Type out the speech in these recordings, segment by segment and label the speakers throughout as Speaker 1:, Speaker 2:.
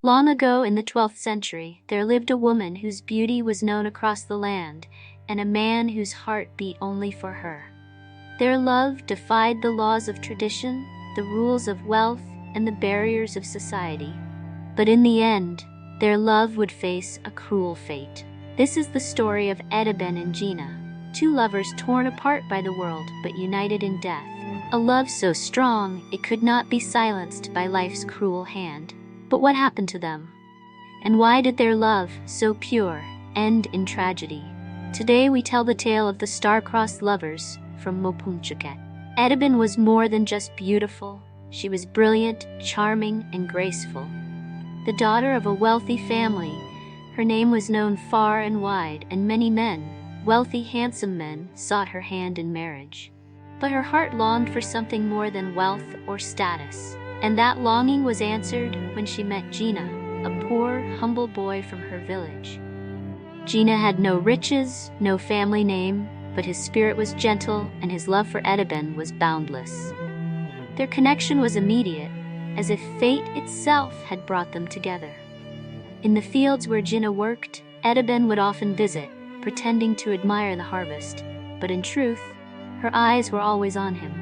Speaker 1: Long ago in the 12th century, there lived a woman whose beauty was known across the land, and a man whose heart beat only for her. Their love defied the laws of tradition, the rules of wealth, and the barriers of society. But in the end, their love would face a cruel fate. This is the story of Etiben and Jina, two lovers torn apart by the world but united in death. A love so strong it could not be silenced by life's cruel hand. But what happened to them? And why did their love, so pure, end in tragedy? Today we tell the tale of the star-crossed lovers from Mopunchuket. Etiben was more than just beautiful. She was brilliant, charming, and graceful. The daughter of a wealthy family, her name was known far and wide, and many men, wealthy, handsome men, sought her hand in marriage. But her heart longed for something more than wealth or status. And that longing was answered when she met Jina, a poor, humble boy from her village. Jina had no riches, no family name, but his spirit was gentle and his love for Etiben was boundless. Their connection was immediate, as if fate itself had brought them together. In the fields where Jina worked, Etiben would often visit, pretending to admire the harvest, but in truth, her eyes were always on him.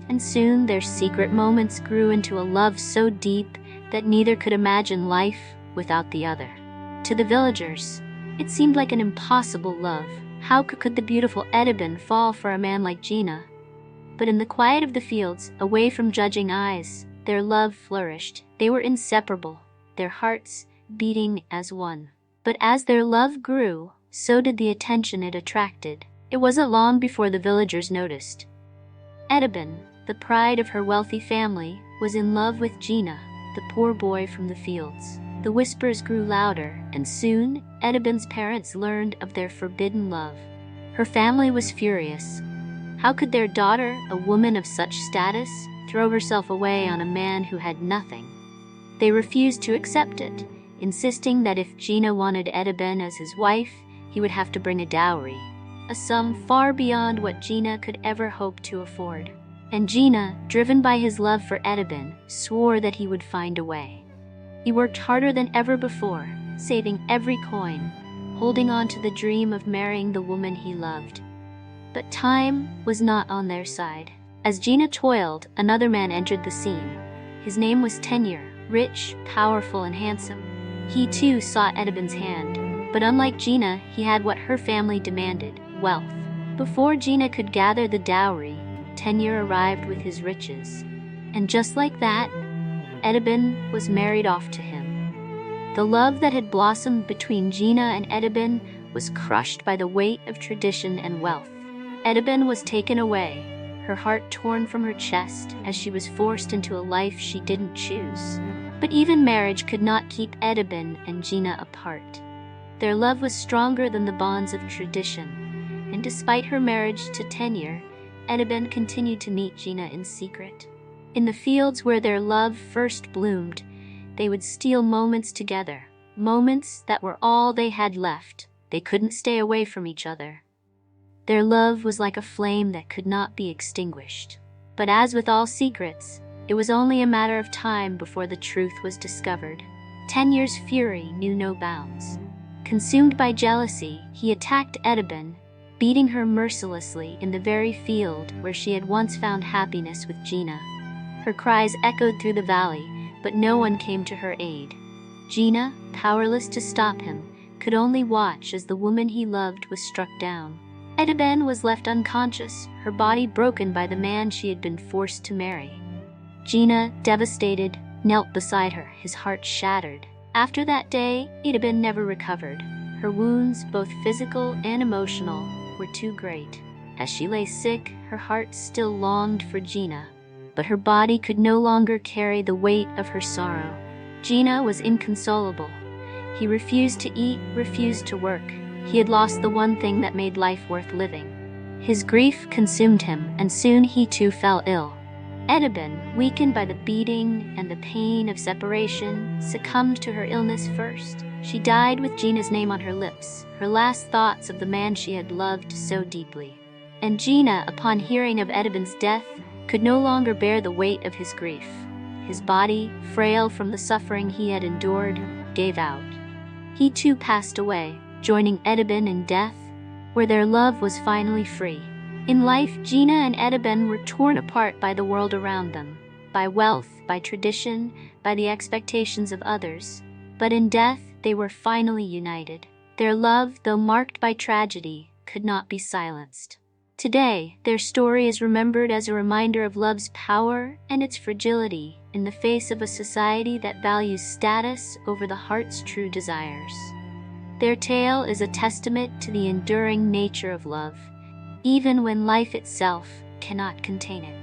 Speaker 1: And soon their secret moments grew into a love so deep that neither could imagine life without the other. To the villagers, it seemed like an impossible love. How could the beautiful Etiben fall for a man like Jina? But in the quiet of the fields, away from judging eyes, their love flourished. They were inseparable, their hearts beating as one. But as their love grew, so did the attention it attracted. It wasn't long before the villagers noticed. Etiben, the pride of her wealthy family, was in love with Jina, the poor boy from the fields. The whispers grew louder, and soon Etiben's parents learned of their forbidden love. Her family was furious. How could their daughter, a woman of such status, throw herself away on a man who had nothing? They refused to accept it, insisting that if Jina wanted Etiben as his wife, he would have to bring a dowry, a sum far beyond what Jina could ever hope to afford. And Jina, driven by his love for Etiben, swore that he would find a way. He worked harder than ever before, saving every coin, holding on to the dream of marrying the woman he loved. But time was not on their side. As Jina toiled, another man entered the scene. His name was Tenyer, rich, powerful, and handsome. He too sought Etiben's hand, but unlike Jina, he had what her family demanded, wealth. Before Jina could gather the dowry, Tenyer arrived with his riches. And just like that, Etiben was married off to him. The love that had blossomed between Jina and Etiben was crushed by the weight of tradition and wealth. Etiben was taken away, her heart torn from her chest as she was forced into a life she didn't choose. But even marriage could not keep Etiben and Jina apart. Their love was stronger than the bonds of tradition, and despite her marriage to Tenyer, Etiben continued to meet Jina in secret. In the fields where their love first bloomed, they would steal moments together, moments that were all they had left. They couldn't stay away from each other. Their love was like a flame that could not be extinguished. But as with all secrets, it was only a matter of time before the truth was discovered. Tenyer's fury knew no bounds. Consumed by jealousy, he attacked Etiben, beating her mercilessly in the very field where she had once found happiness with Jina. Her cries echoed through the valley, but no one came to her aid. Jina, powerless to stop him, could only watch as the woman he loved was struck down. Etiben was left unconscious, her body broken by the man she had been forced to marry. Jina, devastated, knelt beside her, his heart shattered. After that day, Etiben never recovered. Her wounds, both physical and emotional, were too great. As she lay sick, her heart still longed for Jina, but her body could no longer carry the weight of her sorrow. Jina was inconsolable. He refused to eat, refused to work. He had lost the one thing that made life worth living. His grief consumed him, and soon he too fell ill. Etiben, weakened by the beating and the pain of separation, succumbed to her illness first. She died with Jina's name on her lips, her last thoughts of the man she had loved so deeply. And Jina, upon hearing of Etiben's death, could no longer bear the weight of his grief. his body, frail from the suffering he had endured, gave out. He too passed away, joining Etiben in death, where their love was finally free. In life, Jina and Etiben were torn apart by the world around them, by wealth, by tradition, by the expectations of others. But in death, they were finally united. Their love, though marked by tragedy, could not be silenced. Today, their story is remembered as a reminder of love's power and its fragility in the face of a society that values status over the heart's true desires. Their tale is a testament to the enduring nature of love, even when life itself cannot contain it.